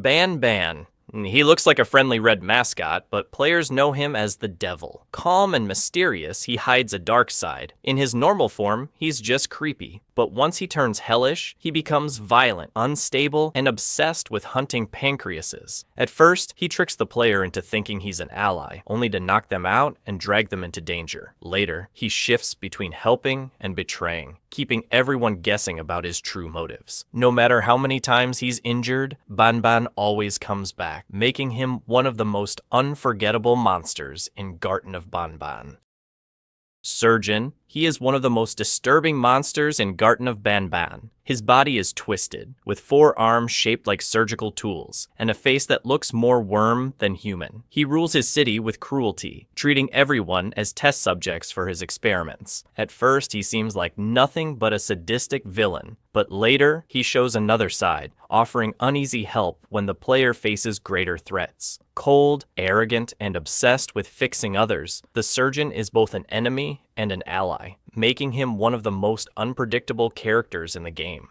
Banban. He looks like a friendly red mascot, but players know him as the Devil. Calm and mysterious, he hides a dark side. In his normal form, he's just creepy. But once he turns hellish, he becomes violent, unstable, and obsessed with hunting pancreases. At first, he tricks the player into thinking he's an ally, only to knock them out and drag them into danger. Later, he shifts between helping and betraying, keeping everyone guessing about his true motives. No matter how many times he's injured, Banban always comes back, making him one of the most unforgettable monsters in Garten of Banban. Surgeon. He is one of the most disturbing monsters in Garten of Banban. His body is twisted, with 4 arms shaped like surgical tools, and a face that looks more worm than human. He rules his city with cruelty, treating everyone as test subjects for his experiments. At first, he seems like nothing but a sadistic villain, but later, he shows another side, offering uneasy help when the player faces greater threats. Cold, arrogant, and obsessed with fixing others, the surgeon is both an enemy and an ally, making him one of the most unpredictable characters in the game.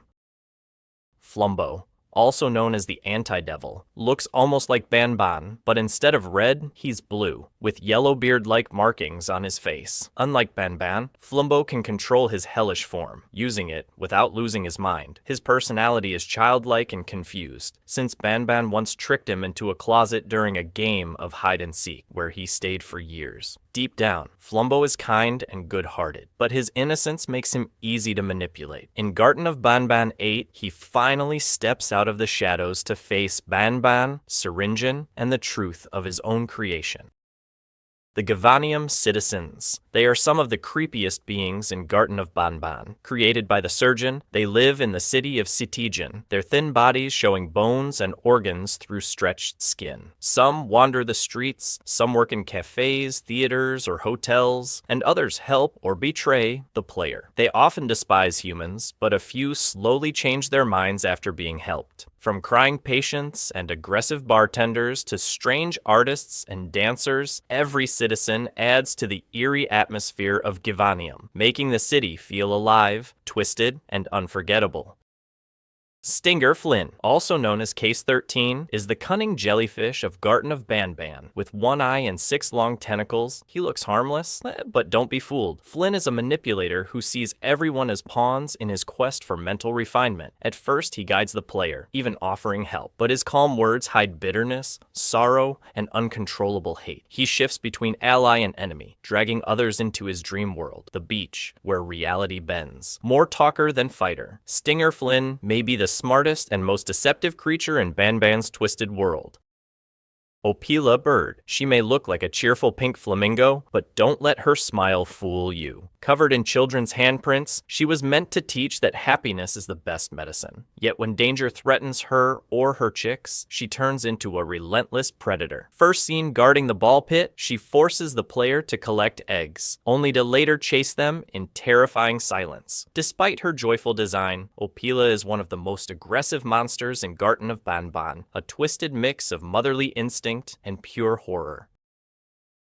Flumbo, also known as the Anti-Devil, looks almost like Banban, but instead of red, he's blue, with yellow beard-like markings on his face. Unlike Banban, Flumbo can control his hellish form, using it without losing his mind. His personality is childlike and confused, since Banban once tricked him into a closet during a game of hide-and-seek, where he stayed for years. Deep down, Flumbo is kind and good-hearted, but his innocence makes him easy to manipulate. In Garten of Banban 8, he finally steps out of the shadows to face Banban, Syringan, and the truth of his own creation. The Givanium citizens. They are some of the creepiest beings in Garten of Banban. Created by the surgeon, they live in the city of Sytygan, their thin bodies showing bones and organs through stretched skin. Some wander the streets, some work in cafes, theaters, or hotels, and others help or betray the player. They often despise humans, but a few slowly change their minds after being helped. From crying patients and aggressive bartenders to strange artists and dancers, every citizen adds to the eerie atmosphere of Givanium, making the city feel alive, twisted, and unforgettable. Stinger Flynn, also known as Case 13, is the cunning jellyfish of Garten of Banban. With 1 eye and 6 long tentacles, he looks harmless, but don't be fooled. Flynn is a manipulator who sees everyone as pawns in his quest for mental refinement. At first, he guides the player, even offering help, but his calm words hide bitterness, sorrow, and uncontrollable hate. He shifts between ally and enemy, dragging others into his dream world, the beach, where reality bends. More talker than fighter, Stinger Flynn may be the smartest and most deceptive creature in Banban's twisted world. Opila bird. She may look like a cheerful pink flamingo, but don't let her smile fool you. Covered in children's handprints, she was meant to teach that happiness is the best medicine. Yet when danger threatens her or her chicks, she turns into a relentless predator. First seen guarding the ball pit, she forces the player to collect eggs, only to later chase them in terrifying silence. Despite her joyful design, Opila is one of the most aggressive monsters in Garten of Banban, a twisted mix of motherly instinct and pure horror.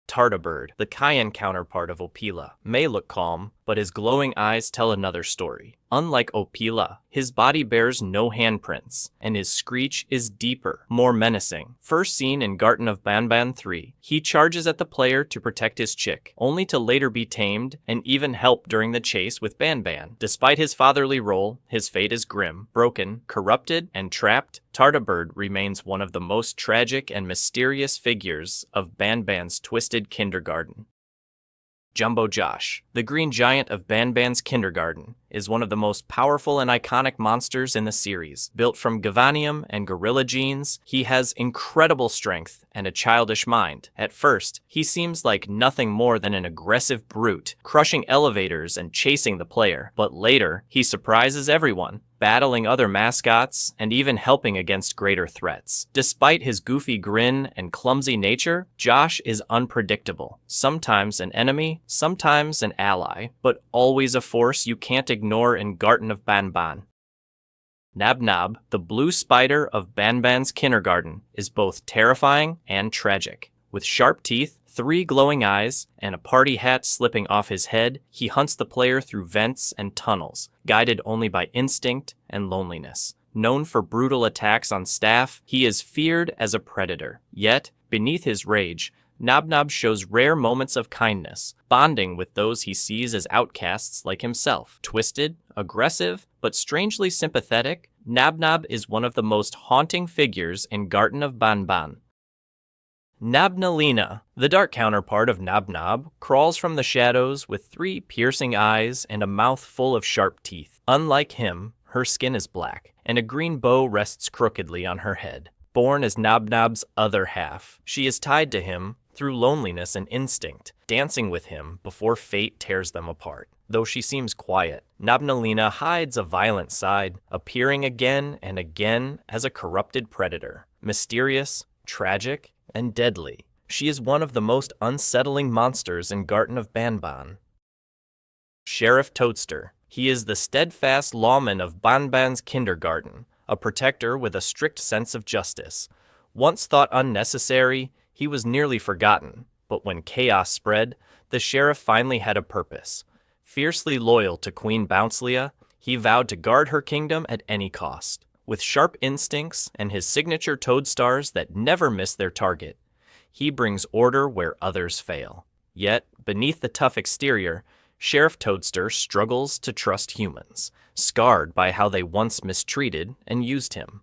Tardabird, the cayenne counterpart of Opila, may look calm, but his glowing eyes tell another story. Unlike Opila, his body bears no handprints, and his screech is deeper, more menacing. First seen in Garten of Banban 3, he charges at the player to protect his chick, only to later be tamed and even help during the chase with Banban. Despite his fatherly role, his fate is grim, broken, corrupted, and trapped. Tardabird remains one of the most tragic and mysterious figures of Banban's twisted kindergarten. Jumbo Josh, the green giant of Banban's kindergarten, is one of the most powerful and iconic monsters in the series. Built from Givanium and gorilla genes, he has incredible strength and a childish mind. At first, he seems like nothing more than an aggressive brute, crushing elevators and chasing the player. But later, he surprises everyone, battling other mascots, and even helping against greater threats. Despite his goofy grin and clumsy nature, Josh is unpredictable. Sometimes an enemy, sometimes an ally, but always a force you can't ignore in Garten of Banban. Nabnab, the blue spider of Banban's kindergarten, is both terrifying and tragic. With sharp teeth, 3 glowing eyes, and a party hat slipping off his head, he hunts the player through vents and tunnels, guided only by instinct and loneliness. Known for brutal attacks on staff, he is feared as a predator. Yet, beneath his rage, Nabnab shows rare moments of kindness, bonding with those he sees as outcasts like himself. Twisted, aggressive, but strangely sympathetic, Nabnab is one of the most haunting figures in Garten of Banban. Nabnolina, the dark counterpart of Nabnab, crawls from the shadows with 3 piercing eyes and a mouth full of sharp teeth. Unlike him, her skin is black, and a green bow rests crookedly on her head. Born as Nabnab's other half, she is tied to him through loneliness and instinct, dancing with him before fate tears them apart. Though she seems quiet, Nabnolina hides a violent side, appearing again and again as a corrupted predator. Mysterious, tragic, and deadly, she is one of the most unsettling monsters in Garten of Banban. Sheriff Toadster. He is the steadfast lawman of Banban's kindergarten, a protector with a strict sense of justice. Once thought unnecessary, he was nearly forgotten, but when chaos spread, the sheriff finally had a purpose. Fiercely loyal to Queen Bouncelia, he vowed to guard her kingdom at any cost. With sharp instincts and his signature toadstars that never miss their target, he brings order where others fail. Yet, beneath the tough exterior, Sheriff Toadster struggles to trust humans, scarred by how they once mistreated and used him.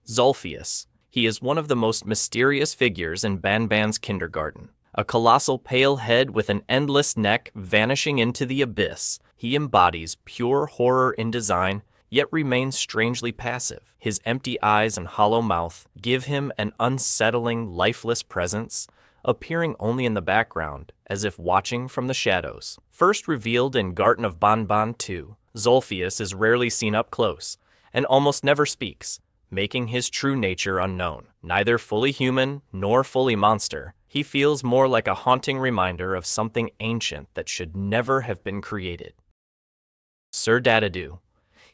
Zulfius. He is one of the most mysterious figures in Banban's kindergarten. A colossal pale head with an endless neck vanishing into the abyss, he embodies pure horror in design, yet remains strangely passive. His empty eyes and hollow mouth give him an unsettling, lifeless presence, appearing only in the background, as if watching from the shadows. First revealed in Garten of Banban 2, Zulfius is rarely seen up close, and almost never speaks, making his true nature unknown. Neither fully human nor fully monster, he feels more like a haunting reminder of something ancient that should never have been created. Sir Dadadoo.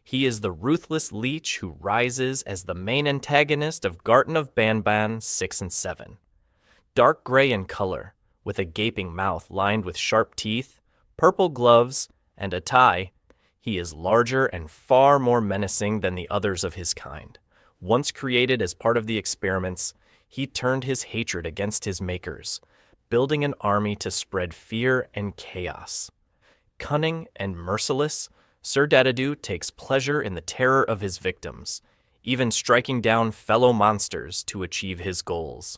He is the ruthless leech who rises as the main antagonist of Garten of Banban 6 and 7. Dark gray in color, with a gaping mouth lined with sharp teeth, purple gloves, and a tie, he is larger and far more menacing than the others of his kind. Once created as part of the experiments, he turned his hatred against his makers, building an army to spread fear and chaos. Cunning and merciless, Sir Dadadoo takes pleasure in the terror of his victims, even striking down fellow monsters to achieve his goals.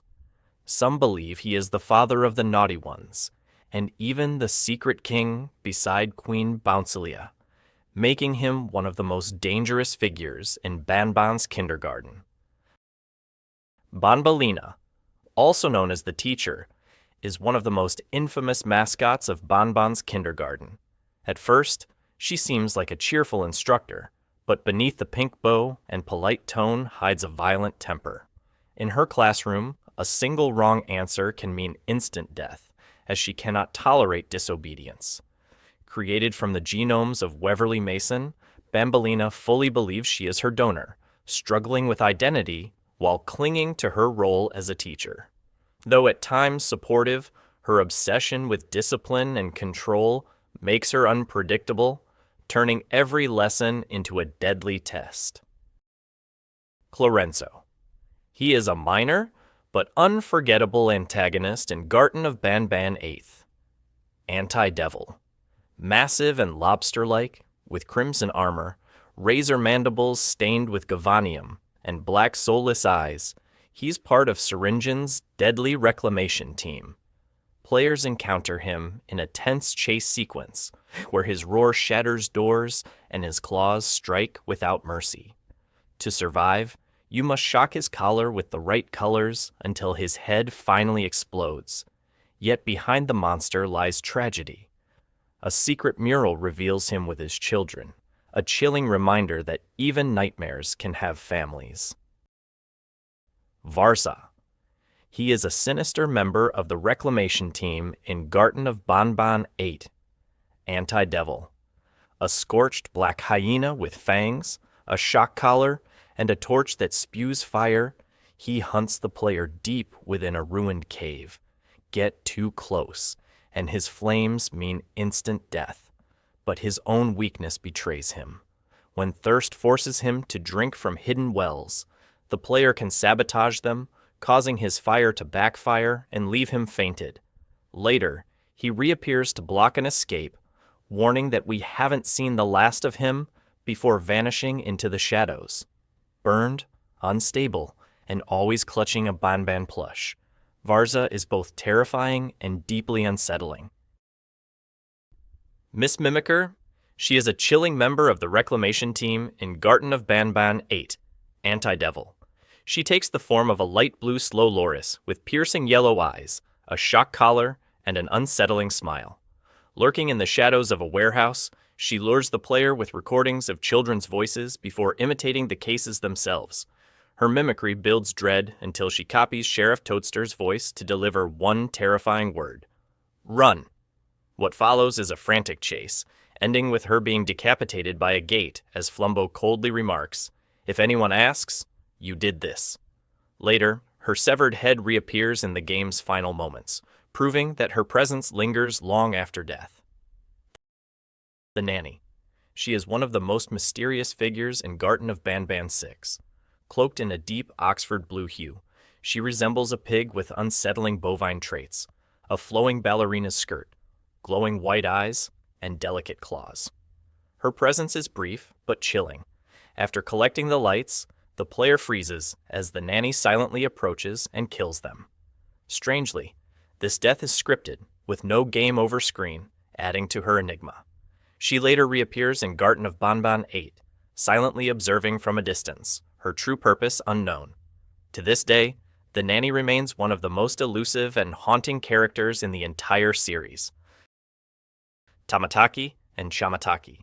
Some believe he is the father of the naughty ones, and even the secret king beside Queen Bouncelia, making him one of the most dangerous figures in Banban's kindergarten. Banbalina, also known as the teacher, is one of the most infamous mascots of Banban's kindergarten. At first, she seems like a cheerful instructor, but beneath the pink bow and polite tone hides a violent temper. In her classroom, a single wrong answer can mean instant death, as she cannot tolerate disobedience. Created from the genomes of Waverly Mason, Banbalina fully believes she is her donor, struggling with identity while clinging to her role as a teacher. Though at times supportive, her obsession with discipline and control makes her unpredictable, turning every lesson into a deadly test. Clorenzo. He is a minor but unforgettable antagonist in Garten of Banban 8th. Anti-Devil. Massive and lobster-like, with crimson armor, razor mandibles stained with Givanium, and black soulless eyes, he's part of Syringen's deadly reclamation team. Players encounter him in a tense chase sequence, where his roar shatters doors and his claws strike without mercy. To survive, you must shock his collar with the right colors until his head finally explodes. Yet behind the monster lies tragedy. A secret mural reveals him with his children, a chilling reminder that even nightmares can have families. Varza. He is a sinister member of the reclamation team in Garten of Banban 8. Anti-Devil. A scorched black hyena with fangs, a shock collar, and a torch that spews fire, he hunts the player deep within a ruined cave. Get too close, and his flames mean instant death. But his own weakness betrays him. when thirst forces him to drink from hidden wells. The player can sabotage them, causing his fire to backfire and leave him fainted. Later, he reappears to block an escape, warning that we haven't seen the last of him before vanishing into the shadows. Burned, unstable, and always clutching a Banban plush, Varza is both terrifying and deeply unsettling. Miss Mimicker, she is a chilling member of the reclamation team in Garten of Banban 8, Anti-Devil. She takes the form of a light blue slow loris with piercing yellow eyes, a shock collar, and an unsettling smile. Lurking in the shadows of a warehouse, she lures the player with recordings of children's voices before imitating the cases themselves. Her mimicry builds dread until she copies Sheriff Toadster's voice to deliver one terrifying word: run. What follows is a frantic chase, ending with her being decapitated by a gate as Flumbo coldly remarks, "If anyone asks, you did this." Later, her severed head reappears in the game's final moments, proving that her presence lingers long after death. The Nanny. She is one of the most mysterious figures in Garten of Banban 6. Cloaked in a deep Oxford blue hue, she resembles a pig with unsettling bovine traits, a flowing ballerina's skirt, glowing white eyes, and delicate claws. Her presence is brief but chilling. After collecting the lights, the player freezes as the nanny silently approaches and kills them. Strangely, this death is scripted, with no game over screen, adding to her enigma. She later reappears in Garten of Banban 8, silently observing from a distance, her true purpose unknown. To this day, the nanny remains one of the most elusive and haunting characters in the entire series. Tamataki and Shamataki.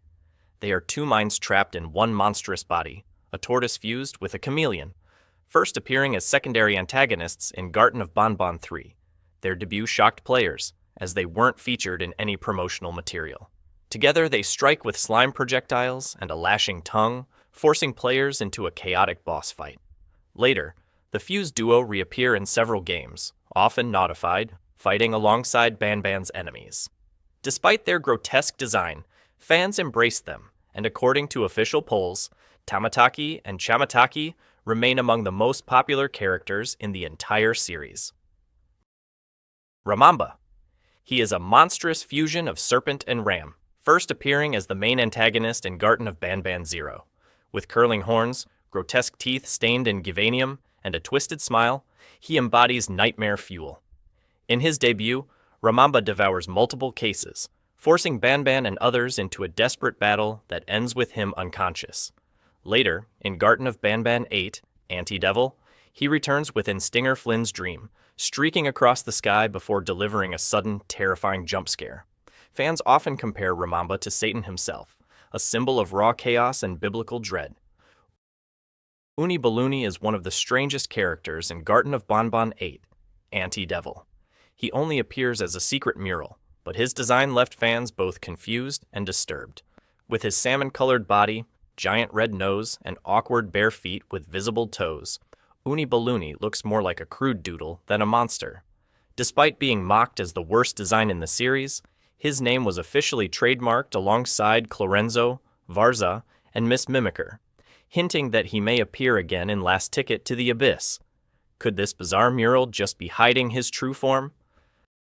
They are two minds trapped in one monstrous body, a tortoise fused with a chameleon, first appearing as secondary antagonists in Garten of Banban 3. Their debut shocked players, as they weren't featured in any promotional material. Together they strike with slime projectiles and a lashing tongue, forcing players into a chaotic boss fight. Later, the fused duo reappear in several games, often naughtified, fighting alongside Banban's enemies. Despite their grotesque design, fans embrace them, and according to official polls, Tamataki and Shamataki remain among the most popular characters in the entire series. Raamba. He is a monstrous fusion of serpent and ram, first appearing as the main antagonist in Garten of Banban 0. With curling horns, grotesque teeth stained in Givanium, and a twisted smile, he embodies nightmare fuel. In his debut, Raamba devours multiple cases, forcing Banban and others into a desperate battle that ends with him unconscious. Later, in Garten of Banban 8, Anti-Devil, he returns within Stinger Flynn's dream, streaking across the sky before delivering a sudden, terrifying jump scare. Fans often compare Raamba to Satan himself, a symbol of raw chaos and biblical dread. Uni Balloni is one of the strangest characters in Garten of Banban 8, Anti-Devil. He only appears as a secret mural, but his design left fans both confused and disturbed. With his salmon-colored body, giant red nose, and awkward bare feet with visible toes, Uni Balloni looks more like a crude doodle than a monster. Despite being mocked as the worst design in the series, his name was officially trademarked alongside Clorenzo, Varza, and Miss Mimicker, hinting that he may appear again in Last Ticket to the Abyss. Could this bizarre mural just be hiding his true form?